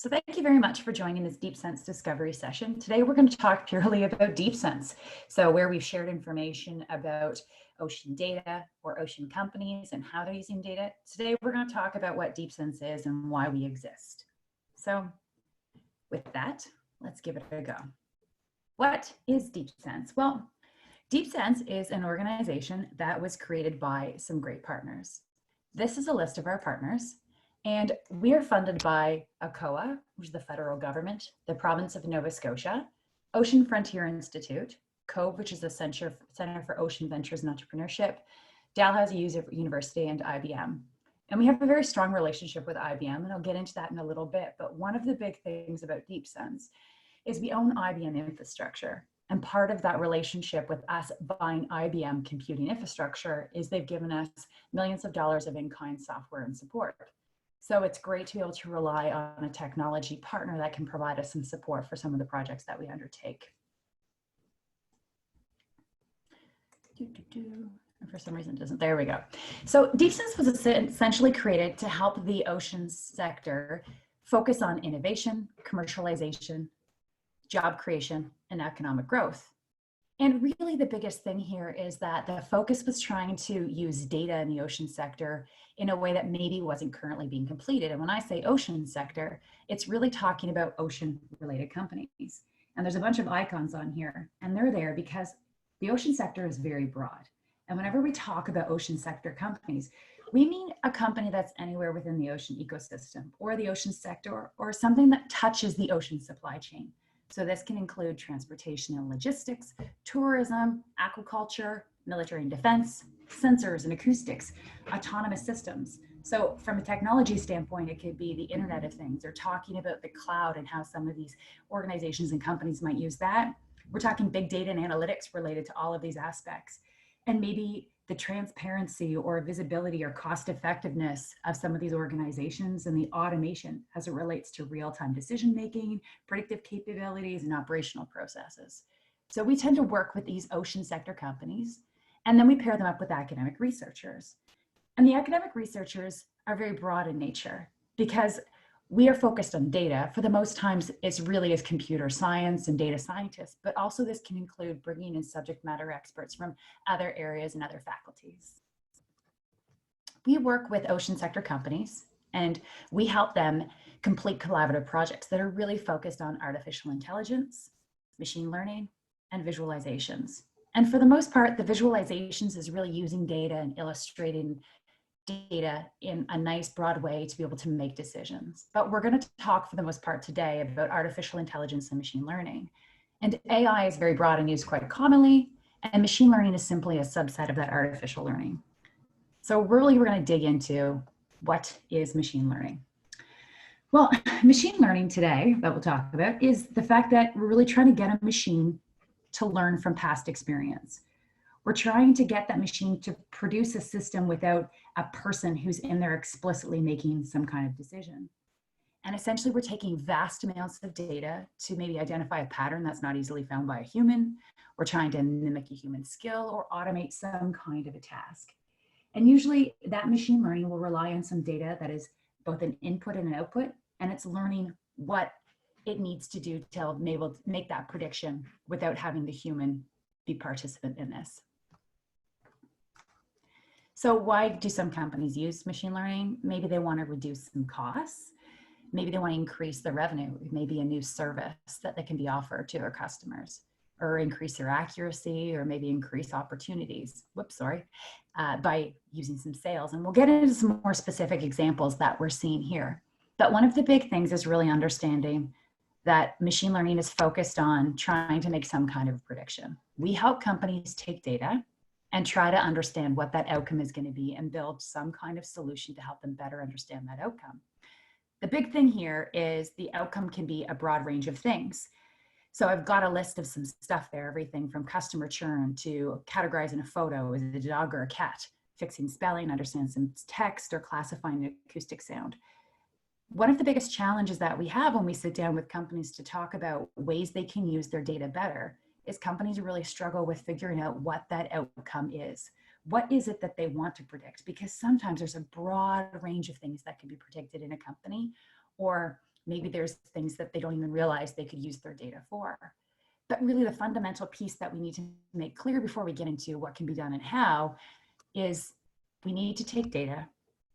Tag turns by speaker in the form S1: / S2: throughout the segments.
S1: So thank you very much for joining this DeepSense discovery session. Today we're going to talk purely about DeepSense. So where we've shared information about ocean data or ocean companies and how they're using data. Today we're going to talk about what DeepSense is and why we exist. So with that, let's give it a go. What is DeepSense? Well, DeepSense is an organization that was created by some great partners. This is a list of our partners. And we are funded by ACOA, which is the federal government, the province of Nova Scotia, Ocean Frontier Institute, COVE, which is the Center for Ocean Ventures and Entrepreneurship, Dalhousie University, and IBM. And we have a very strong relationship with IBM, and I'll get into that in a little bit. But one of the big things about DeepSense is we own IBM infrastructure. And part of that relationship with us buying IBM computing infrastructure is they've given us millions of dollars of in-kind software and support. So it's great to be able to rely on a technology partner that can provide us some support for some of the projects that we undertake. And for some reason it doesn't, there we go. So DeepSense was essentially created to help the ocean sector focus on innovation, commercialization, job creation, and economic growth. And really the biggest thing here is that the focus was trying to use data in the ocean sector in a way that maybe wasn't currently being completed. And when I say ocean sector, it's really talking about ocean related companies. And there's a bunch of icons on here, and they're there because the ocean sector is very broad. And whenever we talk about ocean sector companies, we mean a company that's anywhere within the ocean ecosystem or the ocean sector or something that touches the ocean supply chain. So this can include transportation and logistics, tourism, aquaculture, military and defense, sensors and acoustics, autonomous systems. So from a technology standpoint, it could be the Internet of Things, or talking about the cloud and how some of these organizations and companies might use that. We're talking big data and analytics related to all of these aspects. And maybe the transparency or visibility or cost effectiveness of some of these organizations and the automation as it relates to real-time decision-making, predictive capabilities, and operational processes. So we tend to work with these ocean sector companies, and then we pair them up with academic researchers. And the academic researchers are very broad in nature because we are focused on data. For the most times, it's really as computer science and data scientists, but also this can include bringing in subject matter experts from other areas and other faculties. We work with ocean sector companies, and we help them complete collaborative projects that are really focused on artificial intelligence, machine learning, and visualizations. And for the most part, the visualizations is really using data and illustrating data in a nice broad way to be able to make decisions. But we're going to talk for the most part today about artificial intelligence and machine learning. And AI is very broad and used quite commonly, and machine learning is simply a subset of that artificial learning. So really we're going to dig into what is machine learning. Well, machine learning today that we'll talk about is the fact that we're really trying to get a machine to learn from past experience. We're trying to get that machine to produce a system without a person who's in there explicitly making some kind of decision. And essentially we're taking vast amounts of data to maybe identify a pattern that's not easily found by a human. We're trying to mimic a human skill or automate some kind of a task. And usually that machine learning will rely on some data that is both an input and an output, and it's learning what it needs to do to be able to make that prediction without having the human be participant in this. So why do some companies use machine learning? Maybe they want to reduce some costs. Maybe they want to increase the revenue. Maybe a new service that they can be offered to their customers, or increase their accuracy, or maybe increase opportunities. By using some sales. And we'll get into some more specific examples that we're seeing here. But one of the big things is really understanding that machine learning is focused on trying to make some kind of prediction. We help companies take data and try to understand what that outcome is going to be and build some kind of solution to help them better understand that outcome. The big thing here is the outcome can be a broad range of things. So I've got a list of some stuff there, everything from customer churn to categorizing a photo as a dog or a cat, fixing spelling, understanding some text, or classifying the acoustic sound. One of the biggest challenges that we have when we sit down with companies to talk about ways they can use their data better is companies really struggle with figuring out what that outcome is. What is it that they want to predict? Because sometimes there's a broad range of things that can be predicted in a company, or Maybe there's things that they don't even realize they could use their data for. But really the fundamental piece that we need to make clear before we get into what can be done and how is we need to take data,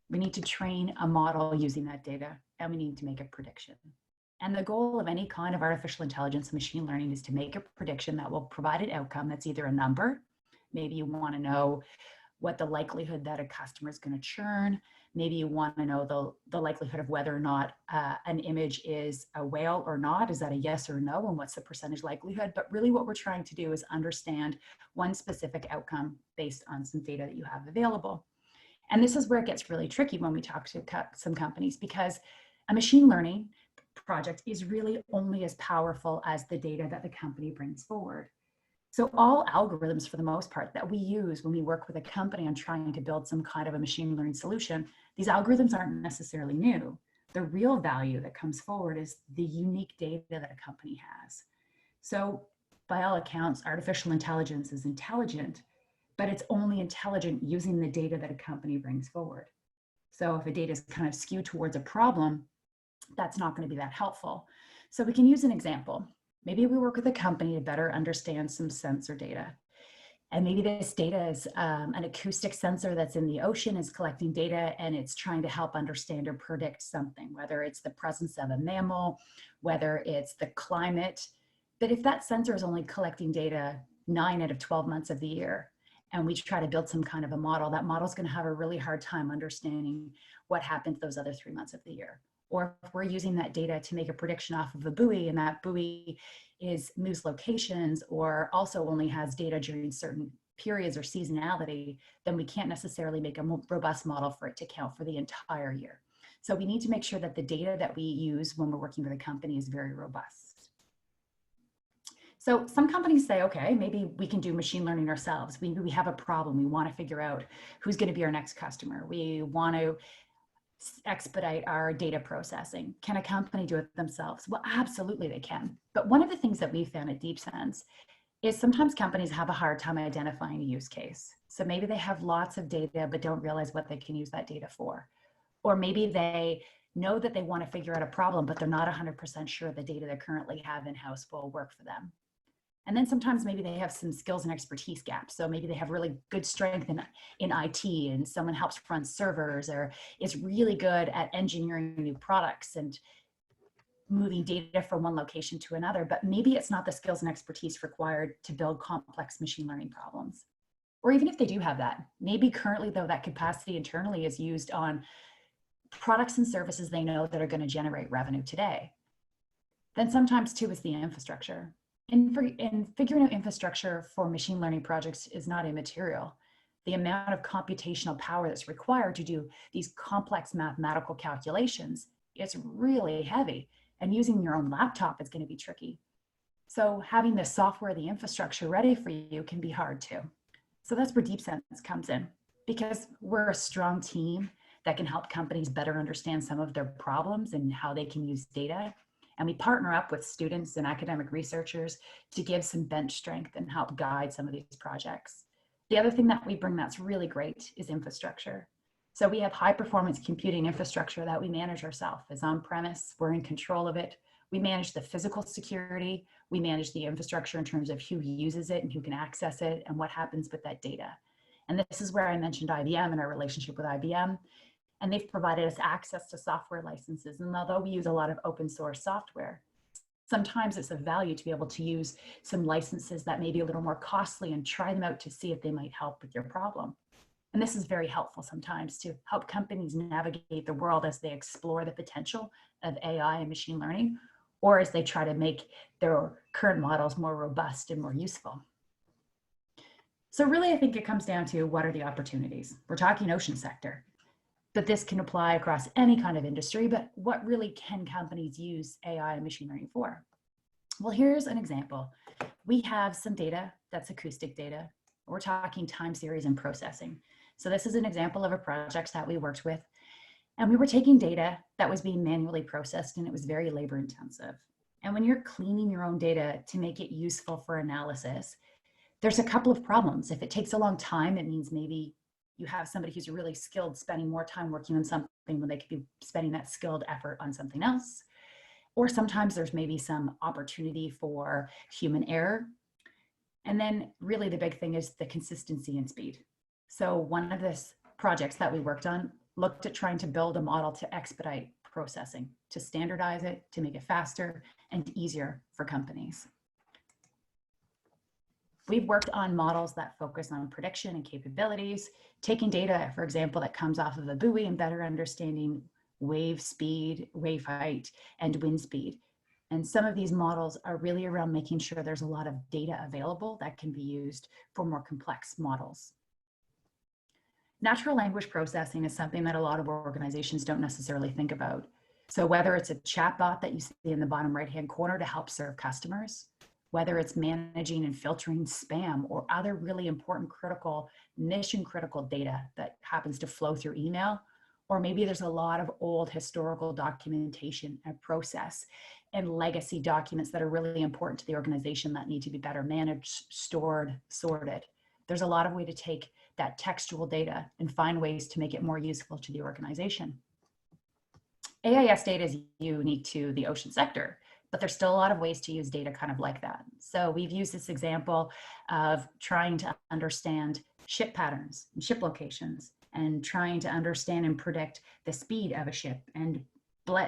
S1: we need to train a model using that data, and we need to make a prediction. And the goal of any kind of artificial intelligence and machine learning is to make a prediction that will provide an outcome that's either a number. Maybe you want to know what the likelihood that a customer is going to churn. Maybe you want to know the likelihood of whether or not an image is a whale or not. Is that a yes or no? And what's the percentage likelihood? But really what we're trying to do is understand one specific outcome based on some data that you have available. And this is where it gets really tricky when we talk to some companies, because a machine learning project is really only as powerful as the data that the company brings forward. So all algorithms, for the most part, that we use when we work with a company on trying to build some kind of a machine learning solution, these algorithms aren't necessarily new. The real value that comes forward is the unique data that a company has. So by all accounts, artificial intelligence is intelligent, but it's only intelligent using the data that a company brings forward. So if a data is kind of skewed towards a problem, that's not going to be that helpful. So we can use an example. Maybe we work with a company to better understand some sensor data. And maybe this data is an acoustic sensor that's in the ocean, is collecting data, and it's trying to help understand or predict something, whether it's the presence of a mammal, whether it's the climate. But if that sensor is only collecting data 9 out of 12 months of the year, and we try to build some kind of a model, that model is going to have a really hard time understanding what happened those other 3 months of the year. Or if we're using that data to make a prediction off of a buoy, and that buoy moves locations or also only has data during certain periods or seasonality, then we can't necessarily make a robust model for it to count for the entire year. So we need to make sure that the data that we use when we're working with a company is very robust. So some companies say, okay, maybe we can do machine learning ourselves. We have a problem. We want to figure out who's going to be our next customer. We want to expedite our data processing. Can a company do it themselves? Well, absolutely they can. But one of the things that we found at DeepSense is sometimes companies have a hard time identifying a use case. So maybe they have lots of data, but don't realize what they can use that data for. Or maybe they know that they want to figure out a problem, but they're not 100% sure the data they currently have in-house will work for them. And then sometimes maybe they have some skills and expertise gaps. So maybe they have really good strength in IT, and someone helps run servers, or is really good at engineering new products and moving data from one location to another, but maybe it's not the skills and expertise required to build complex machine learning problems. Or even if they do have that, maybe currently though that capacity internally is used on products and services they know that are going to generate revenue today. Then sometimes too is the infrastructure. And figuring out infrastructure for machine learning projects is not immaterial. The amount of computational power that's required to do these complex mathematical calculations is really heavy, and using your own laptop is going to be tricky. So having the software, the infrastructure ready for you can be hard too. So that's where DeepSense comes in, because we're a strong team that can help companies better understand some of their problems and how they can use data. And we partner up with students and academic researchers to give some bench strength and help guide some of these projects. The other thing that we bring that's really great is infrastructure. So we have high performance computing infrastructure that we manage ourselves. It's on premise, we're in control of it. We manage the physical security, we manage the infrastructure in terms of who uses it and who can access it and what happens with that data. And this is where I mentioned IBM and our relationship with IBM. And they've provided us access to software licenses. And although we use a lot of open source software, sometimes it's of value to be able to use some licenses that may be a little more costly and try them out to see if they might help with your problem. And this is very helpful sometimes to help companies navigate the world as they explore the potential of AI and machine learning, or as they try to make their current models more robust and more useful. So really, I think it comes down to what are the opportunities? We're talking ocean sector, but this can apply across any kind of industry. But what really can companies use AI and machine learning for? Well, here's an example. We have some data that's acoustic data. We're talking time series and processing. So this is an example of a project that we worked with. And we were taking data that was being manually processed, and it was very labor intensive. And when you're cleaning your own data to make it useful for analysis, there's a couple of problems. If it takes a long time, it means maybe you have somebody who's really skilled spending more time working on something when they could be spending that skilled effort on something else. or sometimes there's maybe some opportunity for human error. And then really the big thing is the consistency and speed. So one of the projects that we worked on looked at trying to build a model to expedite processing, to standardize it, to make it faster and easier for companies. We've worked on models that focus on prediction and capabilities, taking data, for example, that comes off of a buoy and better understanding wave speed, wave height, and wind speed. And some of these models are really around making sure there's a lot of data available that can be used for more complex models. Natural language processing is something that a lot of organizations don't necessarily think about. So whether it's a chatbot that you see in the bottom right-hand corner to help serve customers, whether it's managing and filtering spam or other really important critical, mission critical data that happens to flow through email, or maybe there's a lot of old historical documentation and process and legacy documents that are really important to the organization that need to be better managed, stored, sorted. There's a lot of way to take that textual data and find ways to make it more useful to the organization. AIS data is unique to the ocean sector, but there's still a lot of ways to use data kind of like that. So we've used this example of trying to understand ship patterns and ship locations and trying to understand and predict the speed of a ship and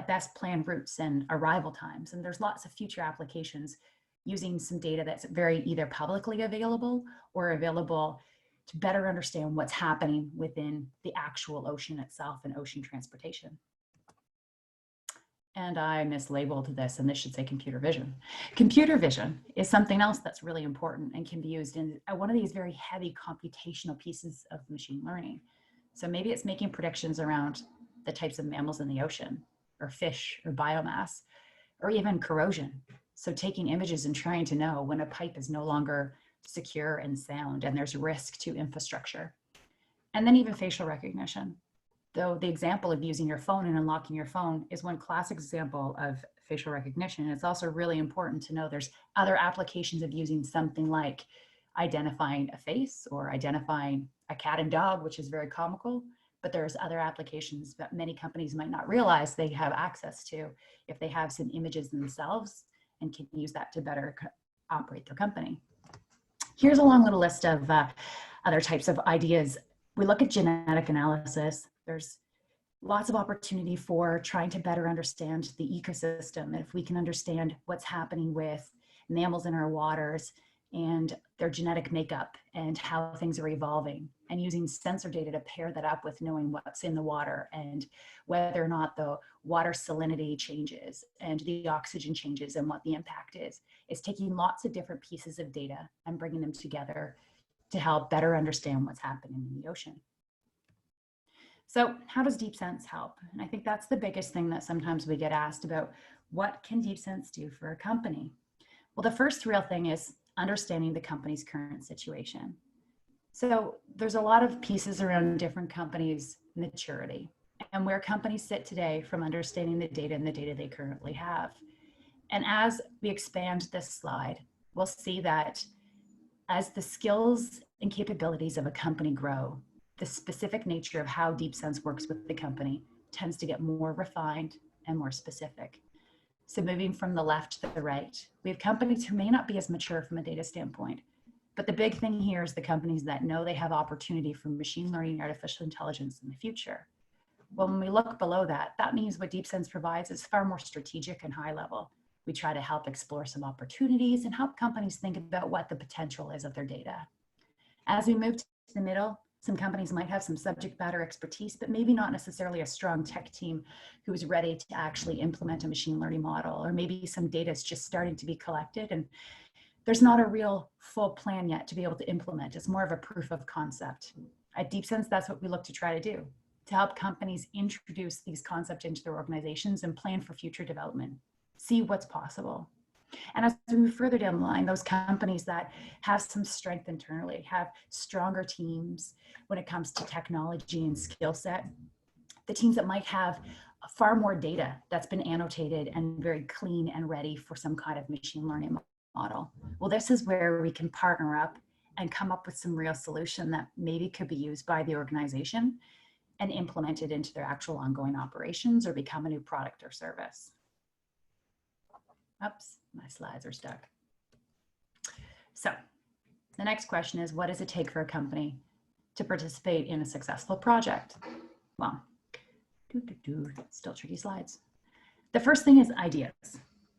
S1: best plan routes and arrival times. And there's lots of future applications using some data that's very either publicly available or available to better understand what's happening within the actual ocean itself and ocean transportation. And I mislabeled this, and this should say computer vision. Computer vision is something else that's really important and can be used in one of these very heavy computational pieces of machine learning. So maybe it's making predictions around the types of mammals in the ocean, or fish, or biomass, or even corrosion. So taking images and trying to know when a pipe is no longer secure and sound and there's risk to infrastructure. And then even facial recognition. Though the example of using your phone and unlocking your phone is one classic example of facial recognition. It's also really important to know there's other applications of using something like identifying a face or identifying a cat and dog, which is very comical, but there's other applications that many companies might not realize they have access to if they have some images themselves and can use that to better operate their company. Here's a long little list of other types of ideas. We look at genetic analysis. There's lots of opportunity for trying to better understand the ecosystem. And if we can understand what's happening with mammals in our waters and their genetic makeup and how things are evolving, and using sensor data to pair that up with knowing what's in the water and whether or not the water salinity changes and the oxygen changes and what the impact is taking lots of different pieces of data and bringing them together to help better understand what's happening in the ocean. So how does DeepSense help? And I think that's the biggest thing that sometimes we get asked about. What can DeepSense do for a company? Well, the first real thing is understanding the company's current situation. So there's a lot of pieces around different companies' maturity and where companies sit today from understanding the data and the data they currently have. And as we expand this slide, we'll see that as the skills and capabilities of a company grow, the specific nature of how DeepSense works with the company tends to get more refined and more specific. So moving from the left to the right, we have companies who may not be as mature from a data standpoint, but the big thing here is the companies that know they have opportunity for machine learning and artificial intelligence in the future. Well, when we look below that, that means what DeepSense provides is far more strategic and high level. We try to help explore some opportunities and help companies think about what the potential is of their data. As we move to the middle, some companies might have some subject matter expertise, but maybe not necessarily a strong tech team who is ready to actually implement a machine learning model, or maybe some data is just starting to be collected and there's not a real full plan yet to be able to implement. It's more of a proof of concept. At DeepSense, that's what we look to try to do, to help companies introduce these concepts into their organizations and plan for future development, see what's possible. And as we move further down the line, those companies that have some strength internally, have stronger teams when it comes to technology and skill set, the teams that might have far more data that's been annotated and very clean and ready for some kind of machine learning model. Well, this is where we can partner up and come up with some real solution that maybe could be used by the organization and implemented into their actual ongoing operations or become a new product or service. Oops, my slides are stuck. So the next question is, what does it take for a company to participate in a successful project? Well, still tricky slides. The first thing is ideas.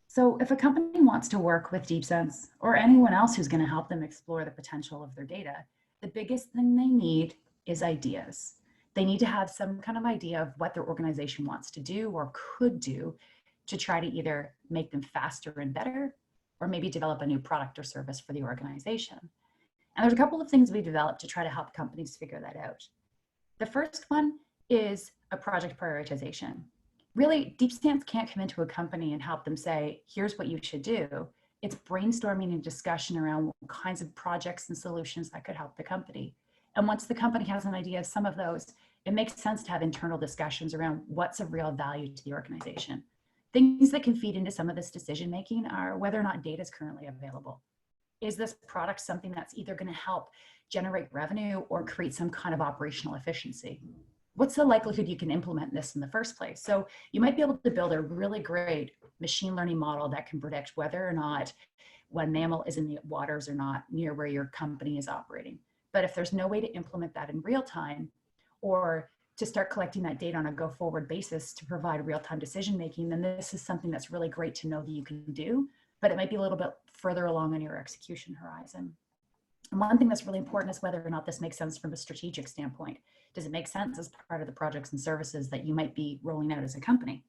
S1: So if a company wants to work with DeepSense or anyone else who's going to help them explore the potential of their data, the biggest thing they need is ideas. They need to have some kind of idea of what their organization wants to do or could do to try to either make them faster and better, or maybe develop a new product or service for the organization. And there's a couple of things we developed to try to help companies figure that out. The first one is a project prioritization. Really, DeepSense can't come into a company and help them say, here's what you should do. It's brainstorming and discussion around what kinds of projects and solutions that could help the company. And once the company has an idea of some of those, it makes sense to have internal discussions around what's of real value to the organization. Things that can feed into some of this decision making are whether or not data is currently available. Is this product something that's either going to help generate revenue or create some kind of operational efficiency? What's the likelihood you can implement this in the first place? So you might be able to build a really great machine learning model that can predict whether or not one mammal is in the waters or not near where your company is operating. But if there's no way to implement that in real time, or to start collecting that data on a go forward basis to provide real-time decision making, then this is something that's really great to know that you can do, but it might be a little bit further along on your execution horizon. And one thing that's really important is whether or not this makes sense from a strategic standpoint. Does it make sense as part of the projects and services that you might be rolling out as a company?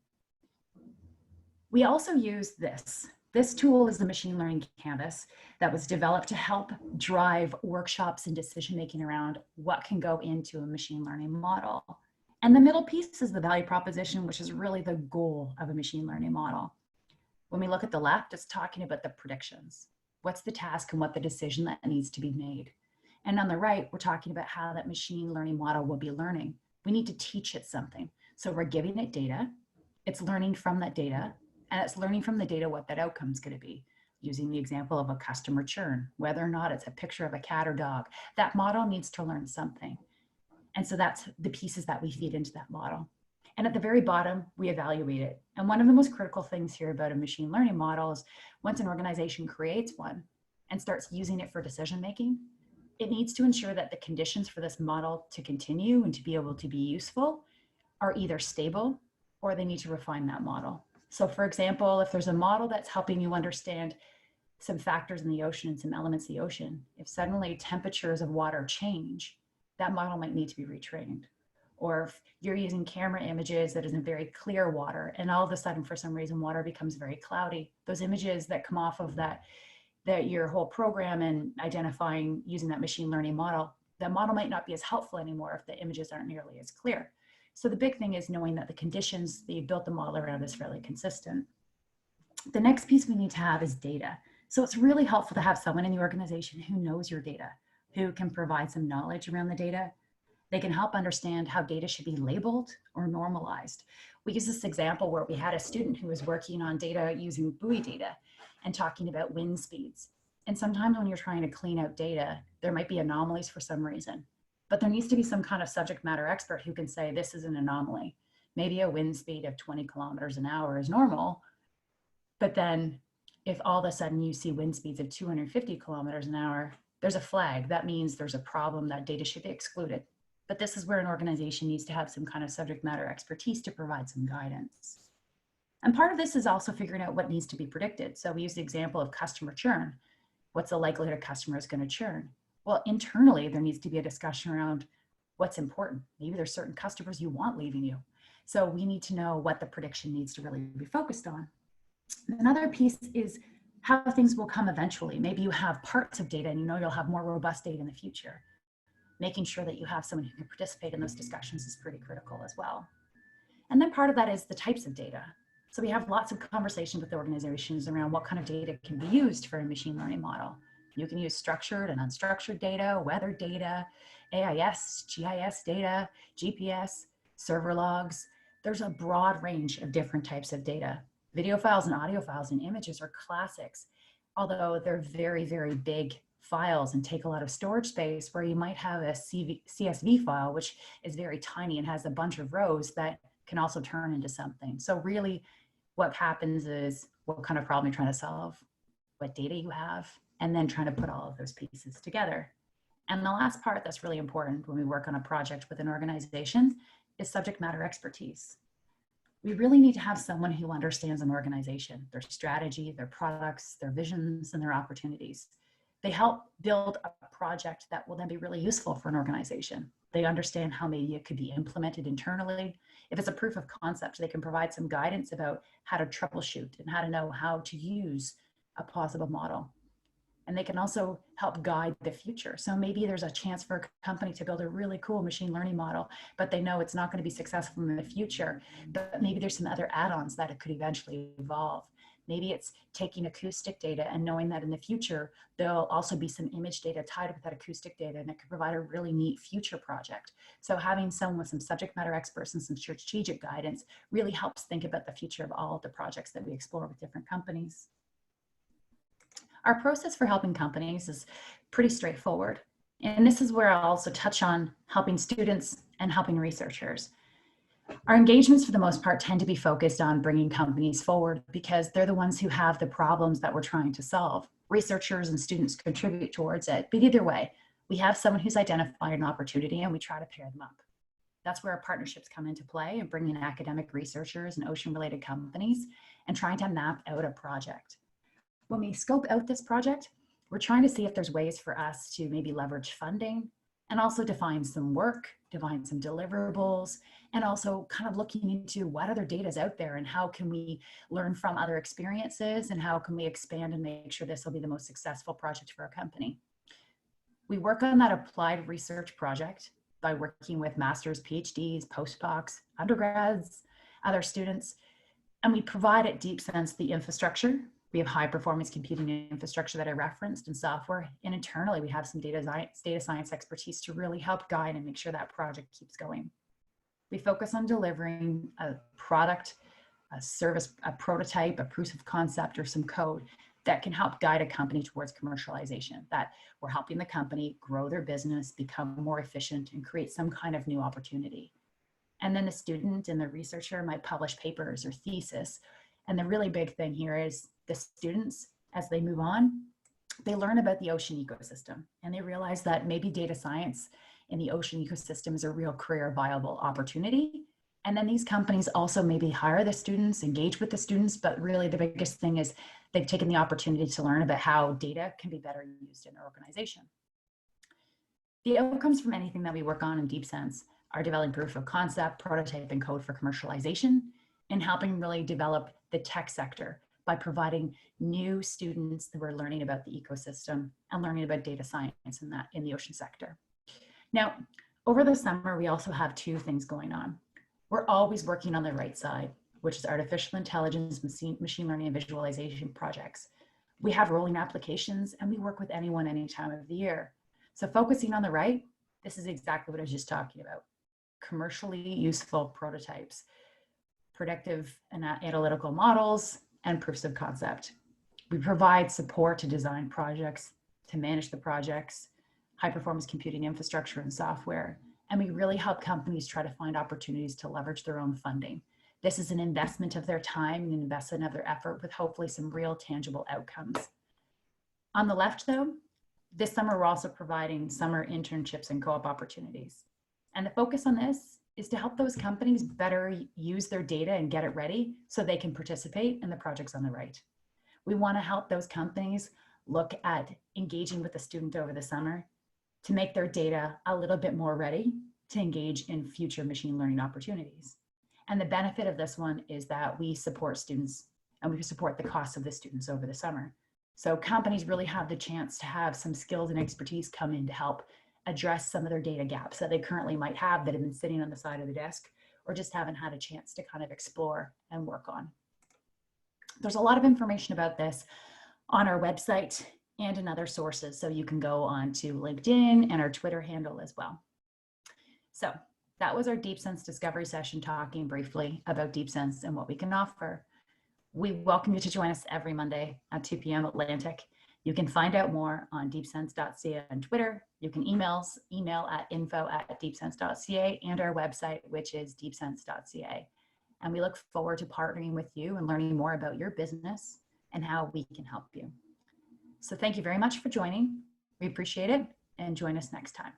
S1: We also use this. This tool is a machine learning canvas that was developed to help drive workshops and decision making around what can go into a machine learning model. And the middle piece is the value proposition, which is really the goal of a machine learning model. When we look at the left, it's talking about the predictions. What's the task and what the decision that needs to be made? And on the right, we're talking about how that machine learning model will be learning. We need to teach it something. So we're giving it data, it's learning from that data, and it's learning from the data what that outcome is going to be. Using the example of a customer churn, whether or not it's a picture of a cat or dog, that model needs to learn something. And so that's the pieces that we feed into that model. And at the very bottom, we evaluate it. And one of the most critical things here about a machine learning model is once an organization creates one and starts using it for decision making, it needs to ensure that the conditions for this model to continue and to be able to be useful are either stable or they need to refine that model. So for example, if there's a model that's helping you understand some factors in the ocean and some elements of the ocean, if suddenly temperatures of water change, that model might need to be retrained. Or if you're using camera images that isn't very clear water, and all of a sudden, for some reason, water becomes very cloudy, those images that come off of that your whole program and identifying using that machine learning model, that model might not be as helpful anymore if the images aren't nearly as clear. So the big thing is knowing that the conditions that you built the model around is fairly consistent. The next piece we need to have is data. So it's really helpful to have someone in the organization who knows your data, who can provide some knowledge around the data. They can help understand how data should be labeled or normalized. We use this example where we had a student who was working on data using buoy data and talking about wind speeds. And sometimes when you're trying to clean out data, there might be anomalies for some reason, but there needs to be some kind of subject matter expert who can say, this is an anomaly. Maybe a wind speed of 20 kilometers an hour is normal, but then if all of a sudden you see wind speeds of 250 kilometers an hour, there's a flag. That means there's a problem, that data should be excluded. But this is where an organization needs to have some kind of subject matter expertise to provide some guidance. And part of this is also figuring out what needs to be predicted. So we use the example of customer churn. What's the likelihood a customer is going to churn? Well, internally, there needs to be a discussion around what's important. Maybe there's certain customers you want leaving you. So we need to know what the prediction needs to really be focused on. Another piece is how things will come eventually. Maybe you have parts of data and you know you'll have more robust data in the future. Making sure that you have someone who can participate in those discussions is pretty critical as well. And then part of that is the types of data. So we have lots of conversations with organizations around what kind of data can be used for a machine learning model. You can use structured and unstructured data, weather data, AIS, GIS data, GPS, server logs. There's a broad range of different types of data. Video files and audio files and images are classics, although they're very, very big files and take a lot of storage space, where you might have a CSV file, which is very tiny and has a bunch of rows that can also turn into something. So really what happens is what kind of problem you're trying to solve, what data you have, and then trying to put all of those pieces together. And the last part that's really important when we work on a project with an organization is subject matter expertise. We really need to have someone who understands an organization, their strategy, their products, their visions, and their opportunities. They help build a project that will then be really useful for an organization. They understand how maybe it could be implemented internally. If it's a proof of concept, they can provide some guidance about how to troubleshoot and how to know how to use a plausible model. And they can also help guide the future. So maybe there's a chance for a company to build a really cool machine learning model, but they know it's not going to be successful in the future. But maybe there's some other add-ons that it could eventually evolve. Maybe it's taking acoustic data and knowing that in the future, there'll also be some image data tied with that acoustic data, and it could provide a really neat future project. So having someone with some subject matter experts and some strategic guidance really helps think about the future of all of the projects that we explore with different companies. Our process for helping companies is pretty straightforward. And this is where I'll also touch on helping students and helping researchers. Our engagements, for the most part, tend to be focused on bringing companies forward because they're the ones who have the problems that we're trying to solve. Researchers and students contribute towards it, but either way, we have someone who's identified an opportunity and we try to pair them up. That's where our partnerships come into play and bringing academic researchers and ocean-related companies and trying to map out a project. When we scope out this project, we're trying to see if there's ways for us to maybe leverage funding and also define some work, define some deliverables, and also kind of looking into what other data is out there and how can we learn from other experiences and how can we expand and make sure this will be the most successful project for our company. We work on that applied research project by working with masters, PhDs, postdocs, undergrads, other students, and we provide at DeepSense the infrastructure. We have high performance computing infrastructure that I referenced in software, and internally we have some data science expertise to really help guide and make sure that project keeps going. We focus on delivering a product, a service, a prototype, a proof of concept, or some code that can help guide a company towards commercialization, that we're helping the company grow their business, become more efficient, and create some kind of new opportunity. And then the student and the researcher might publish papers or thesis. And the really big thing here is the students, as they move on, they learn about the ocean ecosystem and they realize that maybe data science in the ocean ecosystem is a real career viable opportunity. And then these companies also maybe hire the students, engage with the students, but really the biggest thing is they've taken the opportunity to learn about how data can be better used in an organization. The outcomes from anything that we work on in DeepSense are developing proof of concept, prototype, and code for commercialization, and helping really develop the tech sector by providing new students who are learning about the ecosystem and learning about data science in the ocean sector. Now, over the summer, we also have two things going on. We're always working on the right side, which is artificial intelligence, machine learning, and visualization projects. We have rolling applications, and we work with anyone, any time of the year. So focusing on the right, this is exactly what I was just talking about. Commercially useful prototypes, predictive and analytical models, and proofs of concept. We provide support to design projects, to manage the projects, high performance computing infrastructure and software, and we really help companies try to find opportunities to leverage their own funding. This is an investment of their time and an investment of their effort with hopefully some real tangible outcomes. On the left though, this summer we're also providing summer internships and co-op opportunities. And the focus on this is to help those companies better use their data and get it ready so they can participate in the projects on the right. We want to help those companies look at engaging with the student over the summer to make their data a little bit more ready to engage in future machine learning opportunities. And the benefit of this one is that we support students and we support the costs of the students over the summer. So companies really have the chance to have some skills and expertise come in to help address some of their data gaps that they currently might have that have been sitting on the side of the desk or just haven't had a chance to kind of explore and work on. There's a lot of information about this on our website and in other sources, so you can go on to LinkedIn and our Twitter handle as well. So that was our DeepSense discovery session, talking briefly about DeepSense and what we can offer. We welcome you to join us every Monday at 2 p.m. Atlantic. You can find out more on deepsense.ca on Twitter. You can email at info@deepsense.ca and our website, which is deepsense.ca. And we look forward to partnering with you and learning more about your business and how we can help you. So thank you very much for joining. We appreciate it, and join us next time.